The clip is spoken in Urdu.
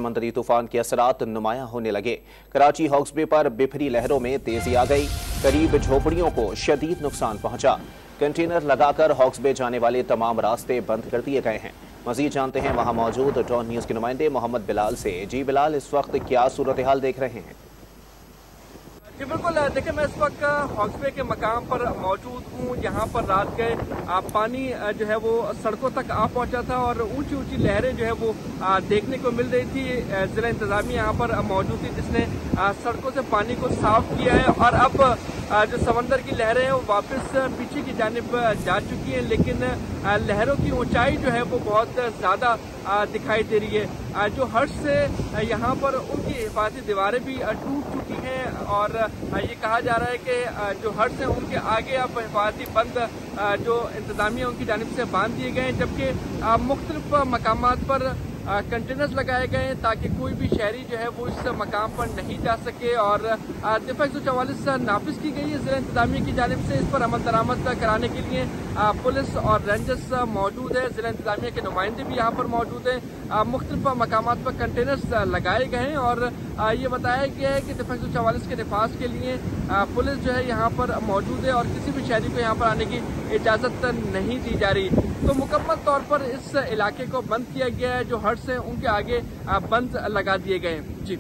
سمندری طوفان کے اثرات نمایاں ہونے لگے۔ کراچی ہاکس بے پر بپھری لہروں میں تیزی آ گئی، قریب جھوپڑیوں کو شدید نقصان پہنچا۔ کنٹینر لگا کر ہاکس بے جانے والے تمام راستے بند کر دیے گئے ہیں۔ مزید جانتے ہیں وہاں موجود ڈان نیوز کے نمائندے محمد بلال سے۔ جی بلال، اس وقت کیا صورتحال دیکھ رہے ہیں؟ جی بالکل، دیکھیں میں اس وقت ہاکس بے کے مقام پر موجود ہوں۔ یہاں پر رات کے پانی جو ہے وہ سڑکوں تک آ پہنچا تھا اور اونچی اونچی لہریں جو ہے وہ دیکھنے کو مل رہی تھی۔ ضلع انتظامیہ یہاں پر موجود تھی جس نے سڑکوں سے پانی کو صاف کیا ہے، اور اب جو سمندر کی لہریں ہیں وہ واپس پیچھے کی جانب جا چکی ہیں، لیکن لہروں کی اونچائی جو ہے وہ بہت زیادہ دکھائی دے رہی ہے۔ جو ہرش سے یہاں پر ان کی حفاظتی دیواریں بھی ٹوٹ چکی ہیں، اور یہ کہا جا رہا ہے کہ جو ہرش ہیں ان کے آگے اب حفاظتی بند جو انتظامیہ ان کی جانب سے باندھ دیے گئے ہیں، جبکہ مختلف مقامات پر کنٹینرز لگائے گئے ہیں تاکہ کوئی بھی شہری جو ہے وہ اس مقام پر نہیں جا سکے، اور دفعہ 144 نافذ کی گئی ہے ضلع انتظامیہ کی جانب سے۔ اس پر عمل درآمد کرانے کے لیے پولیس اور رینجرز موجود ہے، ضلع انتظامیہ کے نمائندے بھی یہاں پر موجود ہیں۔ مختلف مقامات پر کنٹینرز لگائے گئے ہیں، اور یہ بتایا گیا ہے کہ دفعہ 144 کے نفاذ کے لیے پولیس جو ہے یہاں پر موجود ہے، اور کسی بھی شہری کو یہاں پر آنے کی اجازت نہیں دی جا رہی۔ تو مکمل طور پر اس علاقے کو بند کیا گیا ہے، جو ہٹس ہیں ان کے آگے بند لگا دیے گئے ہیں۔ جی